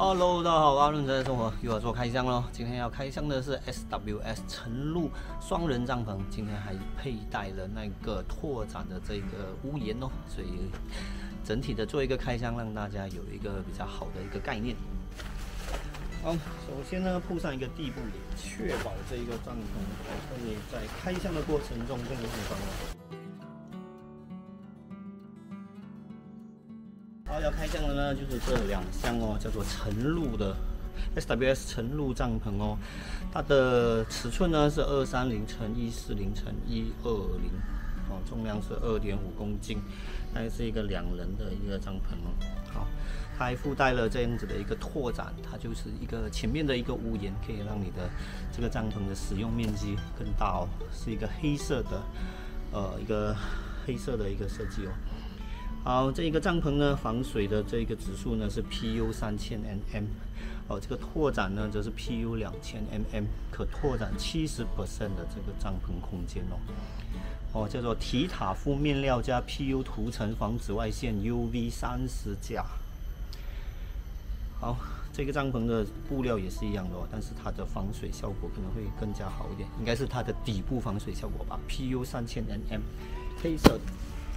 Hello， 大家好，阿伦在生活又要做开箱咯。今天要开箱的是 SWS 晨露双人帐篷，今天还佩戴了那个拓展的这个屋檐哦，所以整体的做一个开箱，让大家有一个比较好的一个概念。好，首先呢铺上一个地布帘，确保这一个帐篷可以在开箱的过程中更有地方。好，要开箱的呢就是这2箱哦，叫做晨露的 SWS 晨露帐篷哦，它的尺寸呢是230乘140乘120哦，重量是2.5公斤，它是一个2人的一个帐篷哦。好，它还附带了这样子的一个拓展，它就是一个前面的一个屋檐，可以让你的这个帐篷的使用面积更大哦，是一个黑色的一个黑色的一个设计哦。好，这一个帐篷呢，防水的这个指数呢是 PU 3000 mm， 哦，这个拓展呢则是 PU 2000 mm， 可拓展70% 的这个帐篷空间哦。哦，叫做提塔夫面料加 PU 涂层防紫外线 UV 30加。好，这个帐篷的布料也是一样的哦，但是它的防水效果可能会更加好一点，应该是它的底部防水效果吧 ，PU 3000 mm， 黑色的。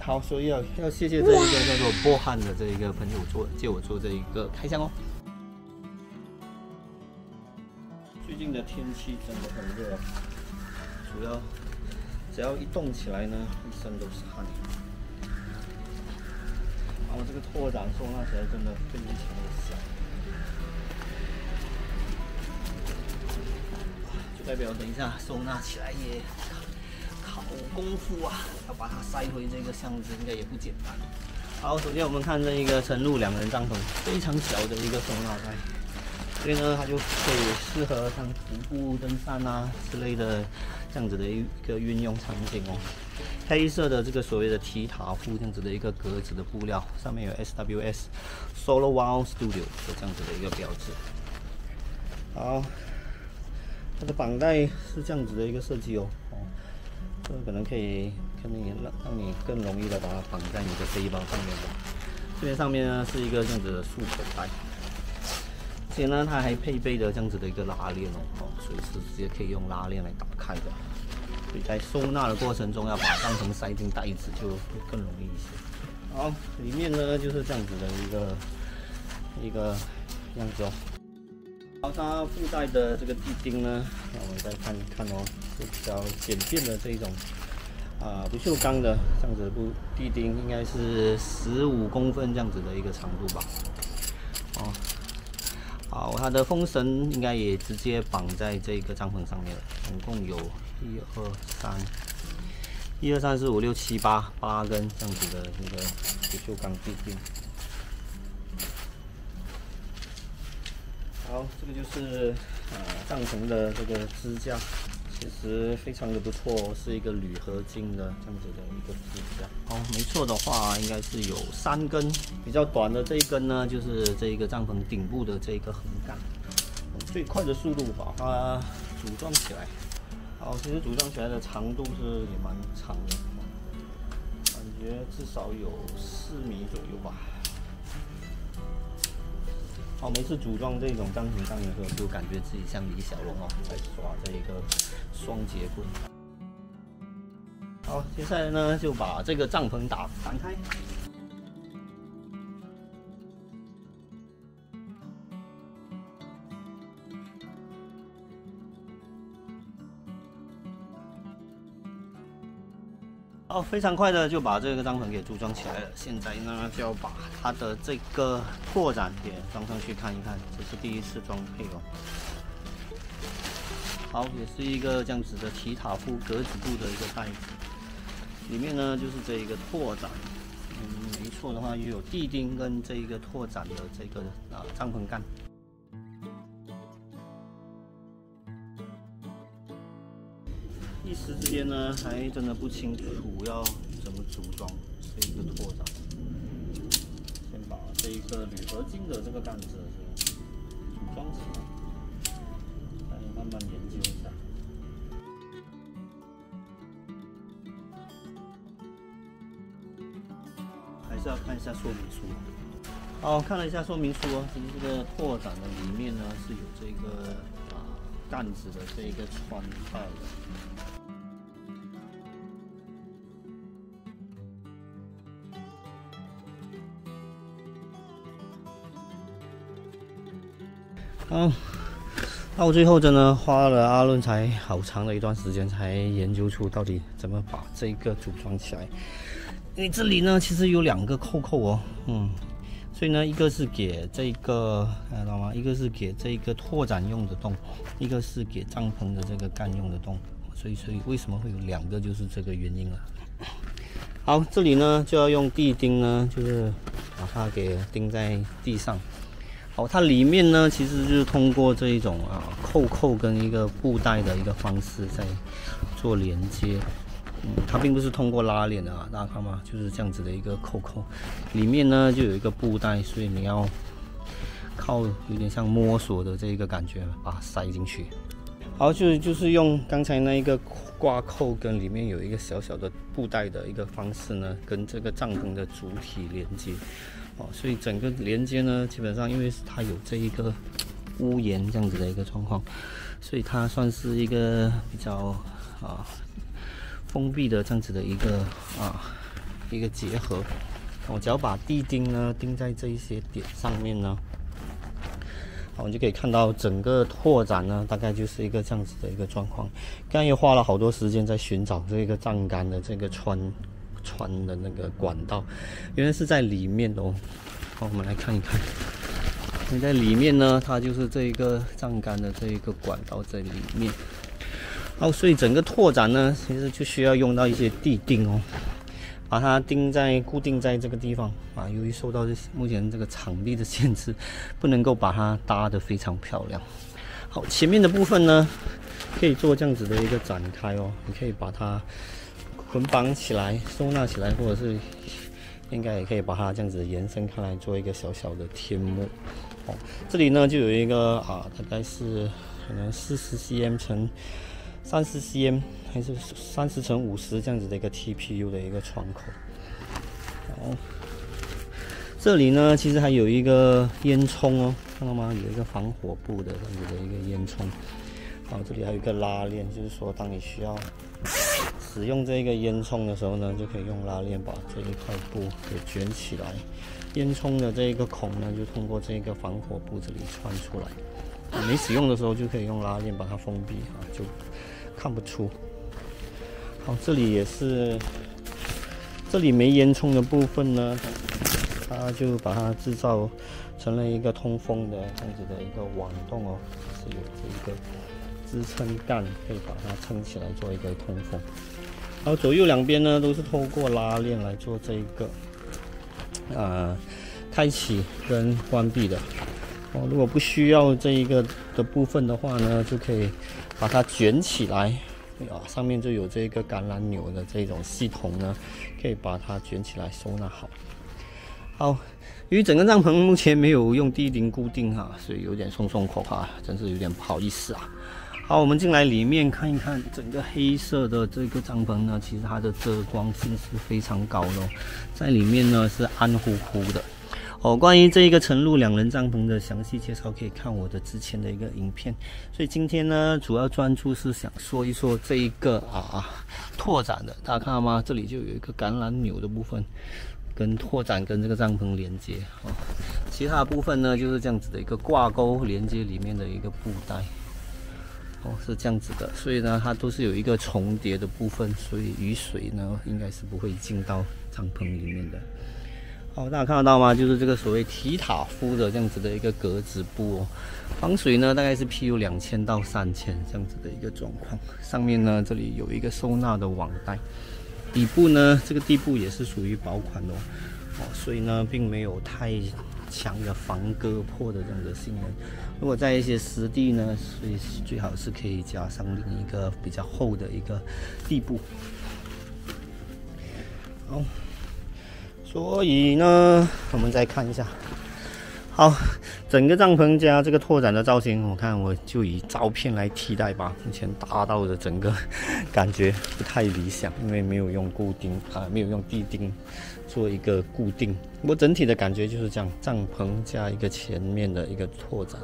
好，所以要谢谢这一个叫做波汉的这一个朋友借我做这一个开箱哦。最近的天气真的很热，只要一动起来呢，一身都是汗。然后这个拓展收纳起来真的非常的小，就代表等一下收纳起来也好功夫啊，要把它塞回这个箱子应该也不简单。好，首先我们看这一个晨露2人帐篷，非常小的一个收纳袋，所以呢它就可以适合像徒步、登山啊之类的这样子的一个运用场景哦。黑色的这个所谓的提塔夫这样子的一个格子的布料，上面有 SWS Solo Wow Studio 的这样子的一个标志。好，它的绑带是这样子的一个设计哦。这个可能可以让你更容易的把它绑在你的背包上面吧。这边上面呢是一个这样子的束口袋，而且呢它还配备的这样子的一个拉链哦，随时直接可以用拉链来打开的。所以在收纳的过程中要把帐篷塞进袋子就会更容易一些。好，里面呢就是这样子的一个样子哦。好，它附带的这个地钉呢，那我们再看一看哦，是比较简便的这种不锈钢的这样子的地钉，应该是15公分这样子的一个长度吧。哦，好，它的风绳应该也直接绑在这个帐篷上面了，总共有1、2、3、4、5、6、7、8根这样子的一个不锈钢地钉。好，这个就是帐篷的这个支架，其实非常的不错，是一个铝合金的这样子的一个支架。好，没错的话，应该是有3根，比较短的这一根呢，就是这一个帐篷顶部的这个横杆，最快的速度把它组装起来。好，其实组装起来的长度是也蛮长的，感觉至少有4米左右吧。好，每次组装这种帐篷上面的时候，就感觉自己像李小龙哦，在耍这一个双节棍。好，接下来呢，就把这个帐篷打开。好，非常快的就把这个帐篷给组装起来了。现在呢，就要把它的这个拓展也装上去看一看，这是第一次装配哦。好，也是一个这样子的提塔夫格子布的一个袋子，里面呢就是这一个拓展，没错的话又有地钉跟这一个拓展的这个帐篷杆。一时之间呢，还真的不清楚要怎么组装这一个拓展。先把这一个铝合金的这个杆子先组装起来，再慢慢研究一下。还是要看一下说明书。好，看了一下说明书哦，其实这个拓展的里面呢是有这个杆子的这一个穿带的。到最后真的花了阿伦才好长的一段时间，才研究出到底怎么把这个组装起来。因为这里呢其实有2个扣哦，所以呢一个是给这个看到吗？一个是给这个拓展用的洞，一个是给帐篷的这个杆用的洞。所以为什么会有2个，就是这个原因了。好，这里呢就要用地钉呢，就是把它给钉在地上。好，它里面呢其实就是通过这一种扣跟一个布带的一个方式在做连接。它并不是通过拉链的大家看吗？就是这样子的一个扣，里面呢就有一个布带，所以你要靠有点像摸索的这一个感觉把它塞进去。好，就是用刚才那一个挂扣跟里面有一个小小的布带的一个方式呢，跟这个帐篷的主体连接。所以整个连接呢，基本上因为它有这一个屋檐这样子的一个状况，所以它算是一个比较封闭的这样子的一个结合。我只要把地钉呢钉在这一些点上面呢，好，你就可以看到整个拓展呢大概就是一个这样子的一个状况。刚刚也花了好多时间在寻找这个帐杆的这个穿的那个管道，原来是在里面哦。好，我们来看一看。你在里面呢，它就是这一个帐杆的这一个管道在里面。好，所以整个拓展呢，其实就需要用到一些地钉哦，把它固定在这个地方由于受到目前这个场地的限制，不能够把它搭得非常漂亮。好，前面的部分呢，可以做这样子的一个展开哦，你可以把它捆绑起来、收纳起来，或者是应该也可以把它这样子延伸开来，做一个小小的天幕。这里呢就有一个大概是可能40 cm 乘30 cm 还是30乘50这样子的一个 TPU 的一个窗口。这里呢其实还有一个烟囱哦，看到吗？有一个防火布的这样子的一个烟囱。这里还有一个拉链，就是说当你需要使用这个烟囱的时候呢，就可以用拉链把这一块布给卷起来。烟囱的这一个孔呢，就通过这个防火布这里穿出来。没使用的时候就可以用拉链把它封闭就看不出。好，这里也是，这里没烟囱的部分呢，它就把它制造成了一个通风的这样子的一个网洞哦，是有这个支撑杆可以把它撑起来做一个通风。然后左右两边呢都是透过拉链来做这个开启跟关闭的。如果不需要这一个的部分的话呢，就可以把它卷起来。上面就有这个橄榄钮的这种系统呢，可以把它卷起来收纳好。好，由于整个帐篷目前没有用地钉固定所以有点松松口真是有点不好意思好，我们进来里面看一看，整个黑色的这个帐篷呢，其实它的遮光性是非常高的在里面呢是暗乎乎的。关于这一个晨露2人帐篷的详细介绍，可以看我的之前的一个影片。所以今天呢，主要专注是想说一说这一个拓展的，大家看到吗？这里就有一个橄榄钮的部分，跟拓展跟这个帐篷连接其他的部分呢，就是这样子的一个挂钩连接里面的一个布带是这样子的。所以呢，它都是有一个重叠的部分，所以雨水呢应该是不会进到帐篷里面的。大家看得到吗？就是这个所谓提塔夫的这样子的一个格子布防水呢大概是 PU 2000到3000这样子的一个状况。上面呢这里有一个收纳的网带，底部呢这个地布也是属于薄款的所以呢并没有太强的防割破的这样的性能。如果在一些湿地呢，所以最好是可以加上另一个比较厚的一个地布。好。所以呢，我们再看一下。好，整个帐篷加这个拓展的造型，我就以照片来替代吧。目前达到的整个感觉不太理想，因为没有用固定没有用地钉做一个固定。我整体的感觉就是这样，帐篷加一个前面的一个拓展。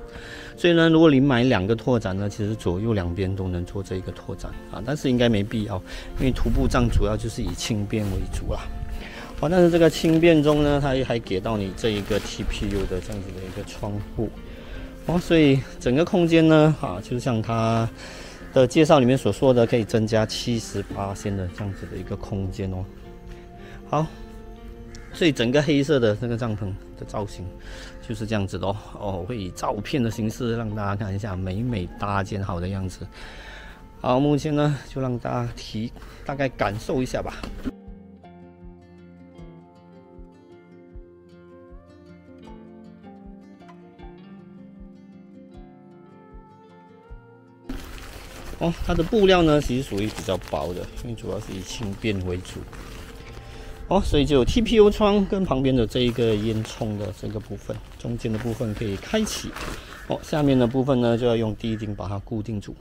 所以呢，如果你买2个拓展呢，其实左右两边都能做这一个拓展啊，但是应该没必要，因为徒步帐主要就是以轻便为主啦。但是这个轻便中呢，它还给到你这一个 TPU 的这样子的一个窗户。所以整个空间呢，就像它的介绍里面所说的，可以增加78%的这样子的一个空间哦。好，所以整个黑色的这个帐篷的造型就是这样子的哦。会以照片的形式让大家看一下美美搭建好的样子。好，目前呢就让大家大概感受一下吧。它的布料呢，其实属于比较薄的，因为主要是以轻便为主。所以就有 TPU 窗跟旁边的这一个烟囱的这个部分，中间的部分可以开启。下面的部分呢，就要用地钉把它固定住。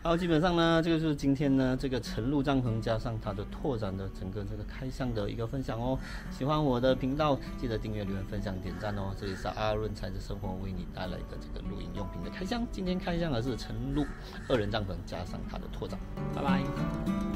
好，基本上呢，这个就是今天呢这个晨露帐篷加上它的拓展的整个这个开箱的一个分享哦。喜欢我的频道，记得订阅、留言、分享、点赞哦。这里是阿润财的生活为你带来的这个露营用品的开箱。今天开箱的是晨露2人帐篷加上它的拓展。拜拜。